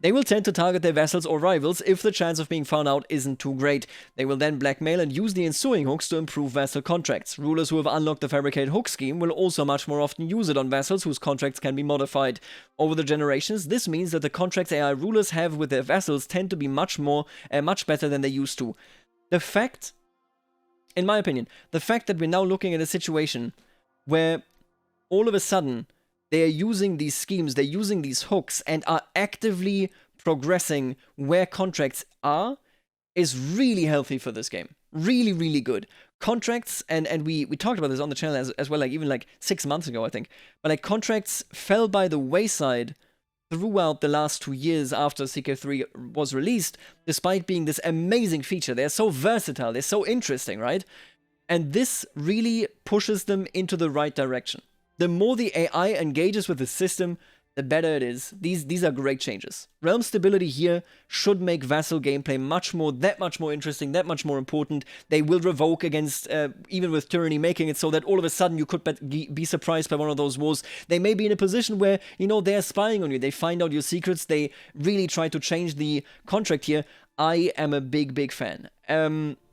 They will tend to target their vassals or rivals if the chance of being found out isn't too great. They will then blackmail and use the ensuing hooks to improve vassal contracts. Rulers who have unlocked the fabricated hook scheme will also much more often use it on vassals whose contracts can be modified. Over the generations, this means that the contracts AI rulers have with their vassals tend to be much better than they used to. The fact, in my opinion, the fact that we're now looking at a situation where all of a sudden they are using these schemes, they're using these hooks, and are actively progressing where contracts are, is really healthy for this game. Really, really good. Contracts, and we talked about this on the channel as well, like even like 6 months ago, I think. But like contracts fell by the wayside throughout the last 2 years after CK3 was released, despite being this amazing feature. They're so versatile, they're so interesting, right? And this really pushes them into the right direction. The more the AI engages with the system, the better it is. These are great changes. Realm stability here should make vassal gameplay that much more interesting, that much more important. They will revoke against, even with tyranny, making it so that all of a sudden you could be surprised by one of those wars. They may be in a position where, you know, they're spying on you. They find out your secrets. They really try to change the contract here. I am a big, big fan.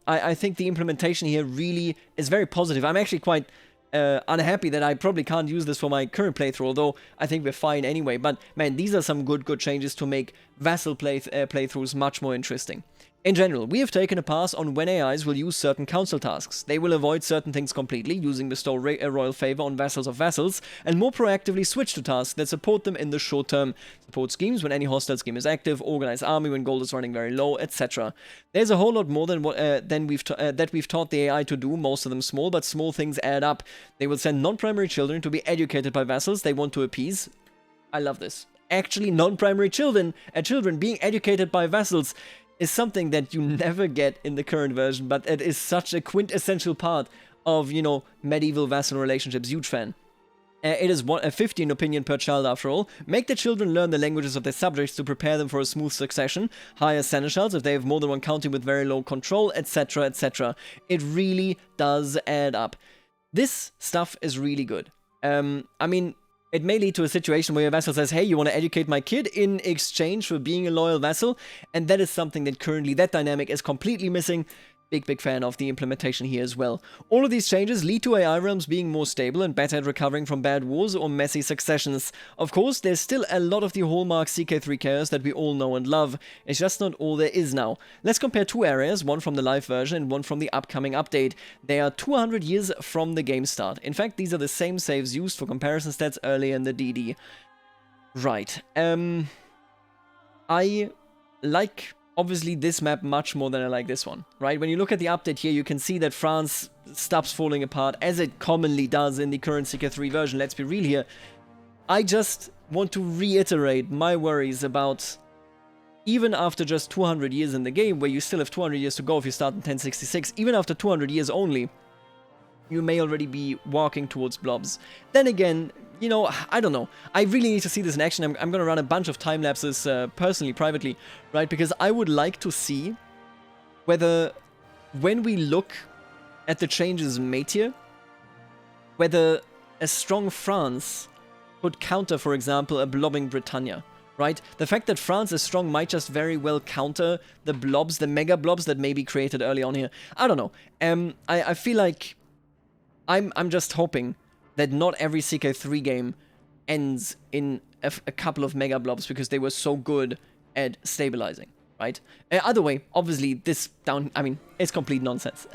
I think the implementation here really is very positive. I'm actually quite unhappy that I probably can't use this for my current playthrough, although I think we're fine anyway. But man, these are some good changes to make vassal playthroughs much more interesting. In general, we have taken a pass on when AIs will use certain council tasks. They will avoid certain things completely, using bestow royal favor on vassals of vassals, and more proactively switch to tasks that support them in the short term. Support schemes when any hostile scheme is active, organize army when gold is running very low, etc. There's a whole lot more than that we've taught the AI to do, most of them small, but small things add up. They will send non-primary children to be educated by vassals they want to appease. I love this. Actually, non-primary children being educated by vassals is something that you never get in the current version, but it is such a quintessential part of, you know, medieval vassal relationships. Huge fan. It is 15 opinion per child after all. Make the children learn the languages of their subjects to prepare them for a smooth succession. Hire seneschals if they have more than one county with very low control, etc, etc. It really does add up. This stuff is really good. I mean, it may lead to a situation where your vassal says, hey, you want to educate my kid in exchange for being a loyal vassal? And that is something that currently, that dynamic is completely missing. Big fan of the implementation here as well. All of these changes lead to AI realms being more stable and better at recovering from bad wars or messy successions. Of course, there's still a lot of the hallmark CK3 chaos that we all know and love. It's just not all there is now. Let's compare two areas, one from the live version and one from the upcoming update. They are 200 years from the game start. In fact, these are the same saves used for comparison stats earlier in the DD. Right. I like, obviously, this map much more than I like this one, right? When you look at the update here, you can see that France stops falling apart, as it commonly does in the current CK3 version. Let's be real here. I just want to reiterate my worries about, even after just 200 years in the game, where you still have 200 years to go if you start in 1066, even after 200 years only, you may already be walking towards blobs. Then again, you know, I don't know. I really need to see this in action. I'm going to run a bunch of time lapses personally, privately, right? Because I would like to see whether, when we look at the changes made here, whether a strong France could counter, for example, a blobbing Britannia, right? The fact that France is strong might just very well counter the blobs, the mega blobs that may be created early on here. I don't know. I feel like I'm just hoping that not every CK3 game ends in a couple of mega blobs because they were so good at stabilizing, right? Either way, obviously, it's complete nonsense.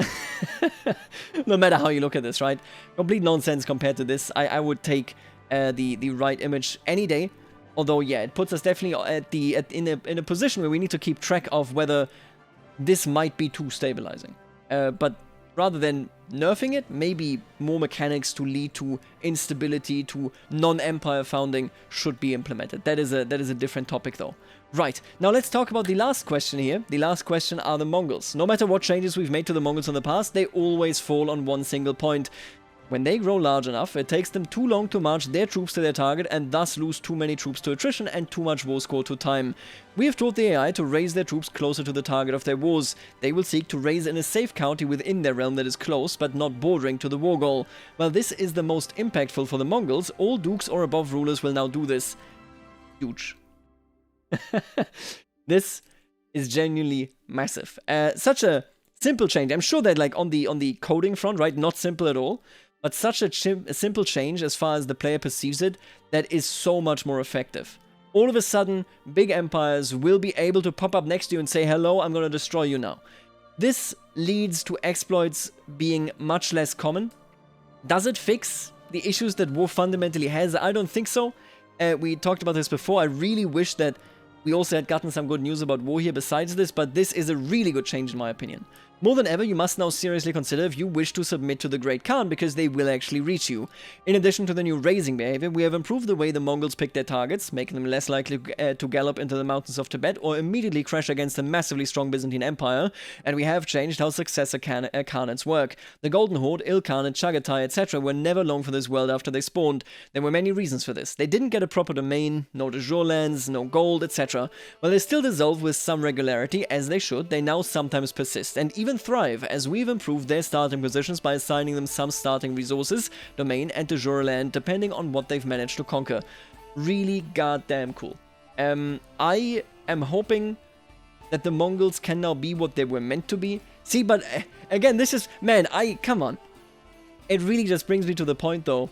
No matter how you look at this, right? Complete nonsense compared to this. I would take the right image any day. Although, yeah, it puts us definitely in a position where we need to keep track of whether this might be too stabilizing. But rather than nerfing it, maybe more mechanics to lead to instability, to non-empire founding should be implemented. That is a different topic though. Right, now let's talk about the last question here. The last question are the Mongols. No matter what changes we've made to the Mongols in the past, they always fall on one single point. When they grow large enough, it takes them too long to march their troops to their target and thus lose too many troops to attrition and too much war score to time. We have taught the AI to raise their troops closer to the target of their wars. They will seek to raise in a safe county within their realm that is close but not bordering to the war goal. While this is the most impactful for the Mongols, all dukes or above rulers will now do this. Huge. This is genuinely massive. Such a simple change. I'm sure that like on the coding front, right, not simple at all, but such a simple change as far as the player perceives it, that is so much more effective. All of a sudden, big empires will be able to pop up next to you and say, hello, I'm going to destroy you now. This leads to exploits being much less common. Does it fix the issues that war fundamentally has? I don't think so. We talked about this before. I really wish that we also had gotten some good news about war here besides this, but this is a really good change in my opinion. More than ever, you must now seriously consider if you wish to submit to the Great Khan, because they will actually reach you. In addition to the new raising behavior, we have improved the way the Mongols pick their targets, making them less likely to gallop into the mountains of Tibet or immediately crash against a massively strong Byzantine Empire, and we have changed how successor khanates work. The Golden Horde, Ilkhan, and Chagatai, etc. were never long for this world after they spawned. There were many reasons for this. They didn't get a proper domain, no de jure lands, no gold, etc. While they still dissolve with some regularity, as they should, they now sometimes persist, and even thrive, as we've improved their starting positions by assigning them some starting resources, domain, and de jure land, depending on what they've managed to conquer. Really goddamn cool. I am hoping that the Mongols can now be what they were meant to be. See, but again, this is, man, come on. It really just brings me to the point, though.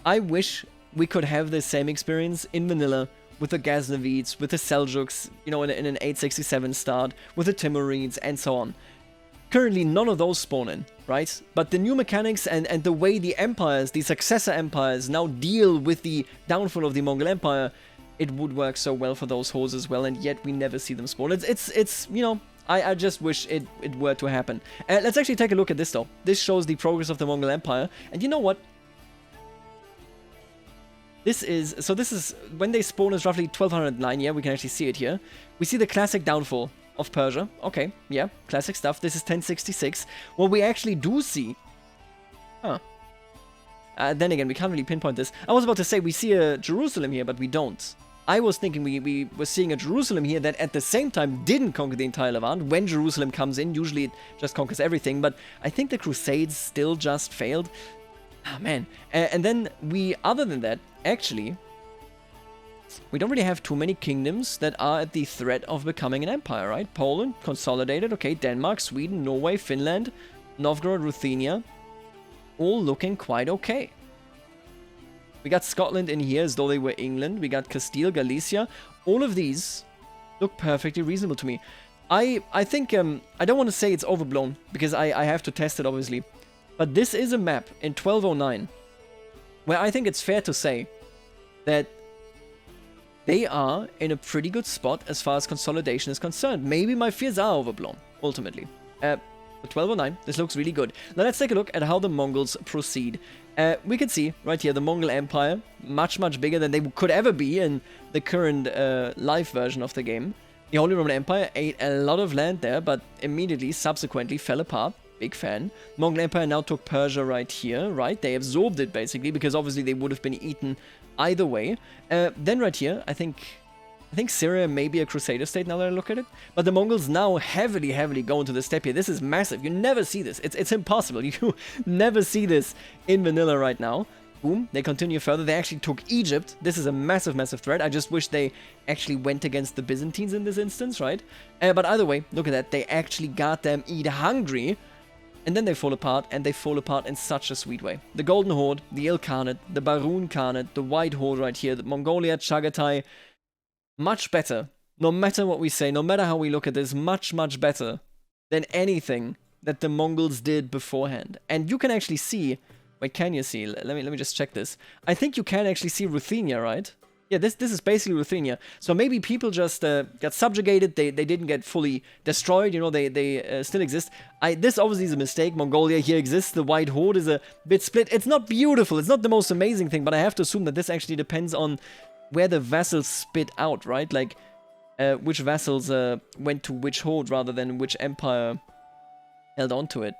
I wish we could have the same experience in vanilla with the Ghaznavids, with the Seljuks, you know, in an 867 start, with the Timurids, and so on. Currently, none of those spawn in, right? But the new mechanics and the way the empires, the successor empires, now deal with the downfall of the Mongol Empire, it would work so well for those hordes as well, and yet we never see them spawn. It's you know, I just wish it were to happen. Let's actually take a look at this, though. This shows the progress of the Mongol Empire, and you know what? This is when they spawn is roughly 1209, yeah, we can actually see it here. We see the classic downfall of Persia. Okay, yeah, classic stuff. This is 1066. What we actually do see... then again, we can't really pinpoint this. I was about to say we see a Jerusalem here, but we don't. I was thinking we were seeing a Jerusalem here that at the same time didn't conquer the entire Levant. When Jerusalem comes in, usually it just conquers everything, but I think the Crusades still just failed. Ah, man. And then other than that, actually, we don't really have too many kingdoms that are at the threat of becoming an empire, right? Poland, consolidated, okay, Denmark, Sweden, Norway, Finland, Novgorod, Ruthenia, all looking quite okay. We got Scotland in here as though they were England. We got Castile, Galicia. All of these look perfectly reasonable to me. I think, I don't want to say it's overblown, because I have to test it, obviously. But this is a map in 1209 where I think it's fair to say that they are in a pretty good spot as far as consolidation is concerned. Maybe my fears are overblown, ultimately. But 1209, this looks really good. Now let's take a look at how the Mongols proceed. We can see right here the Mongol Empire, much bigger than they could ever be in the current live version of the game. The Holy Roman Empire ate a lot of land there, but immediately, subsequently, fell apart. Big fan. Mongol Empire now took Persia right here, right? They absorbed it, basically, because obviously they would have been eaten either way. Then right here, I think Syria may be a Crusader state now that I look at it. But the Mongols now heavily go into the steppe here. This is massive. You never see this. It's impossible. You never see this in vanilla right now. Boom. They continue further. They actually took Egypt. This is a massive threat. I just wish they actually went against the Byzantines in this instance, right? But either way, look at that. They actually got them eat hungry. And then they fall apart, and they fall apart in such a sweet way. The Golden Horde, the Ilkhanate, the Barun Khanate, the White Horde right here, the Mongolia, Chagatai, much better. No matter what we say, no matter how we look at this, much better than anything that the Mongols did beforehand. And you can actually see, wait, can you see? Let me just check this. I think you can actually see Ruthenia, right? Yeah, this is basically Ruthenia. So maybe people just got subjugated, they didn't get fully destroyed, you know, they still exist. This obviously is a mistake. Mongolia here exists, the White Horde is a bit split. It's not beautiful, it's not the most amazing thing, but I have to assume that this actually depends on where the vassals spit out, right? Like, which vassals went to which horde rather than which empire held on to it.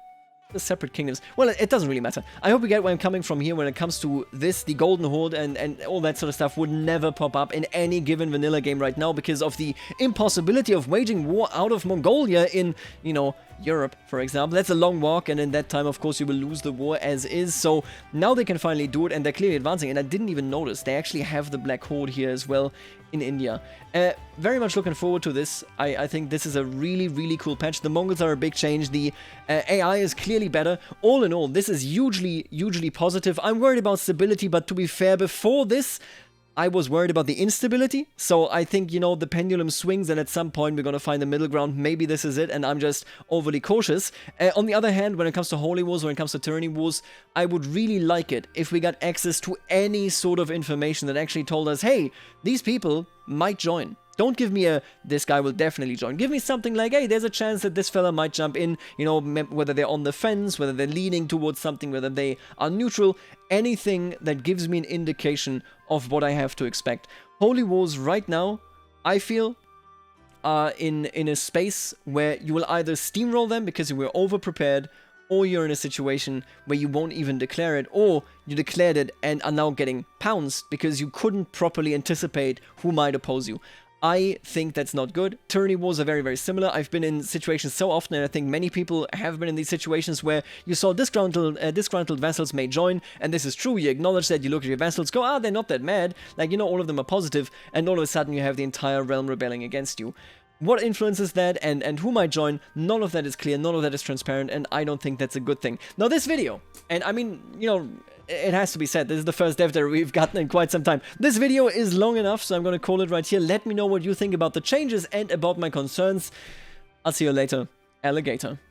The separate kingdoms. Well, it doesn't really matter. I hope you get where I'm coming from here when it comes to this. The Golden Horde and all that sort of stuff would never pop up in any given vanilla game right now because of the impossibility of waging war out of Mongolia in, you know, Europe, for example. That's a long walk, and in that time, of course, you will lose the war as is. So now they can finally do it, and they're clearly advancing. And I didn't even notice they actually have the Black Horde here as well in India. Very much looking forward to this. I think this is a really, really cool patch. The Mongols are a big change. The AI is clearly better. All in all, this is hugely positive. I'm worried about stability, but to be fair, before this, I was worried about the instability. So I think, you know, the pendulum swings, and at some point we're going to find a middle ground. Maybe this is it, and I'm just overly cautious. On the other hand, when it comes to Holy Wars, when it comes to Tyranny Wars, I would really like it if we got access to any sort of information that actually told us, hey, these people might join. Don't give me this guy will definitely join. Give me something like, hey, there's a chance that this fella might jump in, you know, whether they're on the fence, whether they're leaning towards something, whether they are neutral, anything that gives me an indication of what I have to expect. Holy Wars right now, I feel, are in a space where you will either steamroll them because you were over-prepared, or you're in a situation where you won't even declare it, or you declared it and are now getting pounced because you couldn't properly anticipate who might oppose you. I think that's not good. Tyranny Wars are very similar. I've been in situations so often, and I think many people have been in these situations where you saw disgruntled vassals may join, and this is true. You acknowledge that, you look at your vassals, go, they're not that mad. Like, you know, all of them are positive, and all of a sudden you have the entire realm rebelling against you. What influences that and who might join, none of that is clear, none of that is transparent, and I don't think that's a good thing. Now this video, and I mean, you know, it has to be said, this is the first dev diary we've gotten in quite some time. This video is long enough, so I'm going to call it right here. Let me know what you think about the changes and about my concerns. I'll see you later, alligator.